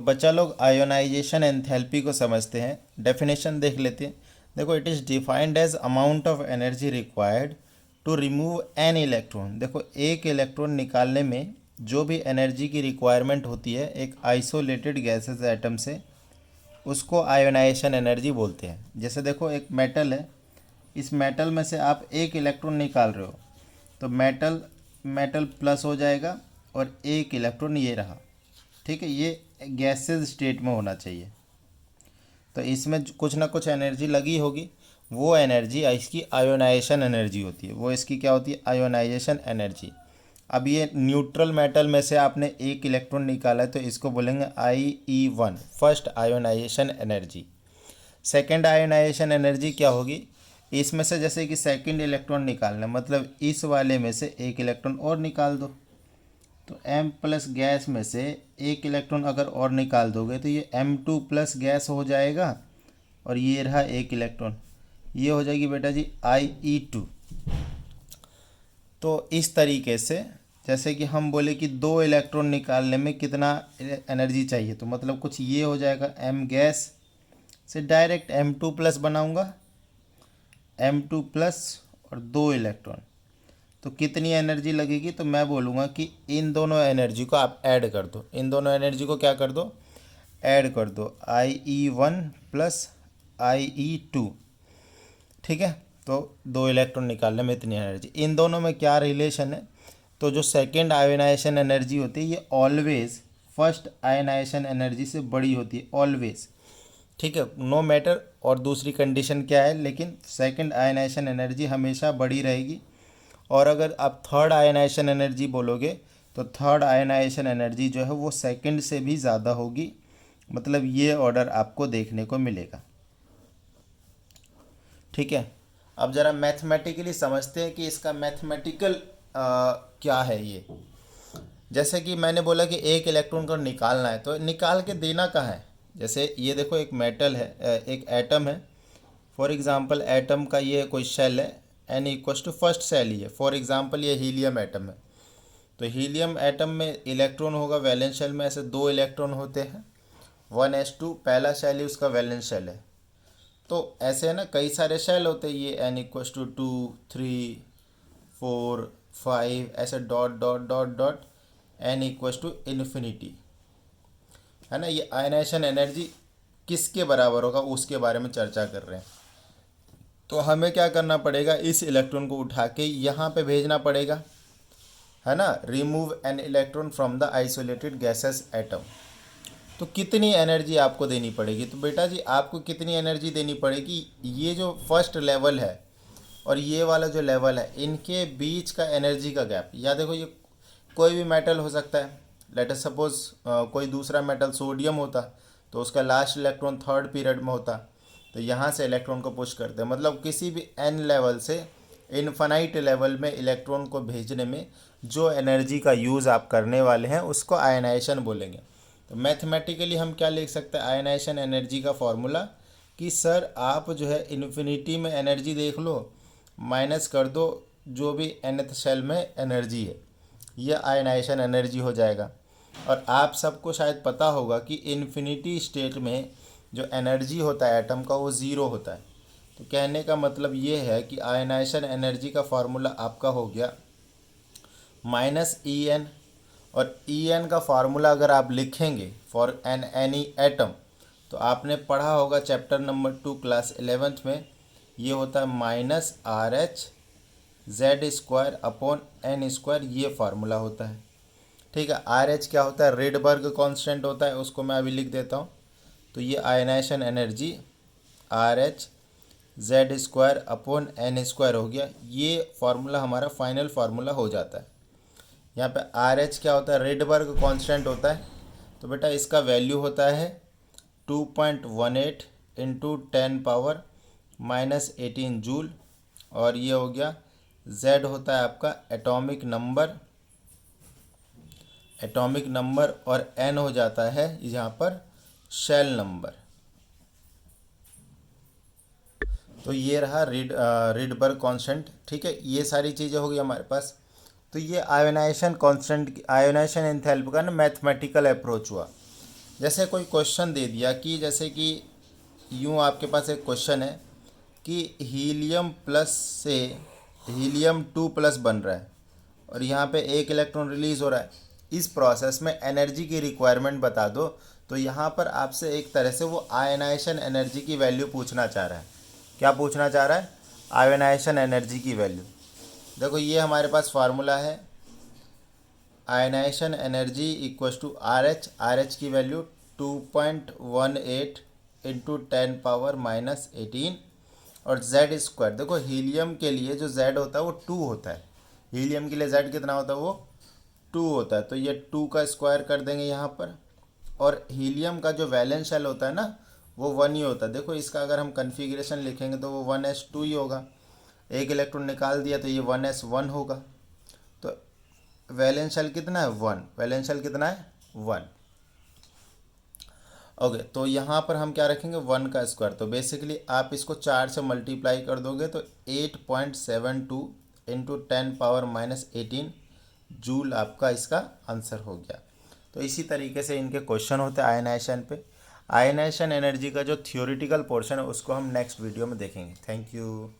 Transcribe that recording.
बच्चा लोग ionisation enthalpy को समझते हैं। डेफिनेशन देख लेते हैं। देखो, it is defined as amount of energy required to remove an electron. देखो, एक इलेक्ट्रॉन निकालने में जो भी एनर्जी की रिक्वायरमेंट होती है एक आइसोलेटेड गैसेस एटम से, उसको आयोनाइजेशन एनर्जी बोलते हैं। जैसे देखो, एक मेटल है, इस मेटल में से आप एक इलेक्ट्रॉन निकाल रहे हो तो मेटल मेटल प्लस हो जाएगा और एक इलेक्ट्रॉन ये रहा। ठीक है, ये गैसेज स्टेट में होना चाहिए, तो इसमें कुछ ना कुछ एनर्जी लगी होगी। वो एनर्जी इसकी आयोनाइजेशन एनर्जी होती है। वो इसकी क्या होती है? Ionization energy. अब ये न्यूट्रल मेटल में से आपने एक इलेक्ट्रॉन निकाला है तो इसको बोलेंगे IE1, first ionization energy. Second ionization energy क्या होगी? इसमें से जैसे कि सेकेंड इलेक्ट्रॉन निकालना, मतलब इस वाले में से एक इलेक्ट्रॉन और निकाल दो, तो M+ गैस में से एक इलेक्ट्रॉन अगर और निकाल दोगे तो ये M2+ गैस हो जाएगा और ये रहा एक इलेक्ट्रॉन, ये हो जाएगी बेटा जी IE2। तो इस तरीके से जैसे कि हम बोले कि दो इलेक्ट्रॉन निकालने में कितना एनर्जी चाहिए, तो मतलब कुछ ये हो जाएगा। M गैस से डायरेक्ट M2+ बनाऊंगा, M2+ और दो इलेक्ट्रॉन, तो कितनी एनर्जी लगेगी? तो मैं बोलूँगा कि इन दोनों एनर्जी को आप ऐड कर दो। इन दोनों एनर्जी को क्या कर दो? ऐड कर दो, IE1 + IE2। ठीक है, तो दो इलेक्ट्रॉन निकालने में इतनी एनर्जी। इन दोनों में क्या रिलेशन है? तो जो सेकेंड आयोनाइजेशन एनर्जी होती है ये ऑलवेज फर्स्ट आयोनाइजेशन एनर्जी से बड़ी होती है, ऑलवेज। ठीक है, नो मैटर और दूसरी कंडीशन क्या है, लेकिन सेकेंड आयोनाइजेशन एनर्जी हमेशा बड़ी रहेगी। और अगर आप थर्ड आयनाइजेशन एनर्जी बोलोगे तो थर्ड आयनाइजेशन एनर्जी जो है वो सेकंड से भी ज़्यादा होगी। मतलब ये ऑर्डर आपको देखने को मिलेगा। ठीक है, अब ज़रा मैथमेटिकली समझते हैं कि इसका मैथमेटिकल क्या है ये। जैसे कि मैंने बोला कि एक इलेक्ट्रॉन को निकालना है, तो निकाल के देना कहाँ है? जैसे ये देखो, एक मेटल है, एक एटम है। फॉर एग्जांपल एटम का ये कोई शेल है, N = फर्स्ट सेल ही है। फॉर एग्जांपल ये हीलियम एटम है, तो हीलियम एटम में इलेक्ट्रॉन होगा वैलेंस शेल में, ऐसे दो इलेक्ट्रॉन होते हैं, 1s2 पहला शेल ही उसका वैलेंस शेल है। तो ऐसे है ना, कई सारे शेल होते हैं, ये N = 2, 3, 4, 5, ऐसे dot dot dot dot N =∞, है ना। ये आयनाइजेशन एनर्जी किसके बराबर होगा उसके बारे में चर्चा कर रहे हैं। तो हमें क्या करना पड़ेगा? इस इलेक्ट्रॉन को उठा के यहाँ पे भेजना पड़ेगा, है ना। Remove an electron from the isolated gases atom. तो कितनी एनर्जी आपको देनी पड़ेगी? तो बेटा जी आपको कितनी एनर्जी देनी पड़ेगी? ये जो फर्स्ट लेवल है और ये वाला जो लेवल है, इनके बीच का एनर्जी का गैप, या देखो ये कोई भी मेटल हो सकता है। लेट अस सपोज कोई दूसरा मेटल सोडियम होता तो उसका लास्ट इलेक्ट्रॉन थर्ड पीरियड में होता, तो यहाँ से इलेक्ट्रॉन को पुश करते हैं। मतलब किसी भी n लेवल से इनफाइनाइट लेवल में इलेक्ट्रॉन को भेजने में जो एनर्जी का यूज़ आप करने वाले हैं उसको आयनाइजेशन बोलेंगे। तो मैथमेटिकली हम क्या लिख सकते हैं आयनाइजेशन एनर्जी का फॉर्मूला? कि सर आप जो है इन्फिनिटी में एनर्जी देख लो, माइनस कर दो जो भी nth शेल में एनर्जी है, यह आयनाइजेशन एनर्जी हो जाएगा। और आप सबको शायद पता होगा कि इन्फिनिटी स्टेट में जो एनर्जी होता है एटम का वो ज़ीरो होता है। तो कहने का मतलब ये है कि आयनाइजेशन एनर्जी का फार्मूला आपका हो गया -En। और En का फार्मूला अगर आप लिखेंगे फॉर एन एनी एटम, तो आपने पढ़ा होगा चैप्टर नंबर 2 क्लास 11th में, ये होता है -RH Z²/n², ये फार्मूला होता है। ठीक है, RH क्या होता है? रेडबर्ग कांस्टेंट होता है, उसको मैं अभी लिख देता हूँ। तो ये आयनाइजेशन एनर्जी RH Z²/n² हो गया। ये फार्मूला हमारा फाइनल फार्मूला हो जाता है। यहाँ पे RH क्या होता है? रेडबर्ग कांस्टेंट होता है। तो बेटा इसका वैल्यू होता है 2.18 × 10⁻⁻18 जूल। और ये हो गया Z होता है आपका एटॉमिक नंबर, और N हो जाता है यहाँ पर शेल नंबर। तो ये रहा रीडबर्ग कांस्टेंट। ठीक है, ये सारी चीज़ें होगी हमारे पास। तो ये आयोनाइजेशन कांस्टेंट, आयोनाइजेशन एंथैल्पी का ना मैथमेटिकल अप्रोच हुआ। जैसे कोई क्वेश्चन दे दिया कि जैसे कि यूँ आपके पास एक क्वेश्चन है कि हीलियम प्लस से हीलियम 2+ बन रहा है और यहाँ पे एक इलेक्ट्रॉन रिलीज हो रहा है, इस प्रोसेस में एनर्जी की रिक्वायरमेंट बता दो। तो यहाँ पर आपसे एक तरह से वो आयनाइजेशन एनर्जी की वैल्यू पूछना चाह रहा है। क्या पूछना चाह रहा है? आयनाइजेशन एनर्जी की वैल्यू। देखो ये हमारे पास फार्मूला है, ionization energy equals to R H की वैल्यू 2.18 इंटू 10⁻−18 और जेड स्क्वायर। देखो हीलियम के लिए जो जेड होता है वो 2 होता है, हीलियम के लिए जेड कितना होता है? वो 2 होता है। तो ये 2 का स्क्वायर कर देंगे यहाँ पर। और हीलियम का जो वैलेंस शेल होता है ना, वो 1 ही होता है। देखो इसका अगर हम कन्फिग्रेशन लिखेंगे तो वो 1s2 ही होगा। एक इलेक्ट्रॉन निकाल दिया तो ये 1s1 होगा। तो वैलेंस शेल कितना है? 1। वैलेंस शेल कितना है? 1। ओके, तो यहाँ पर हम क्या रखेंगे? 1 का स्क्वायर। तो बेसिकली आप इसको 4 से मल्टीप्लाई कर दोगे तो 8.72 इंटू 10⁻−18 जूल आपका इसका आंसर हो गया। तो इसी तरीके से इनके क्वेश्चन होते हैं आयनाइजेशन पे। आयनाइजेशन एनर्जी का जो थियोरिटिकल पोर्शन है उसको हम नेक्स्ट वीडियो में देखेंगे। Thank you.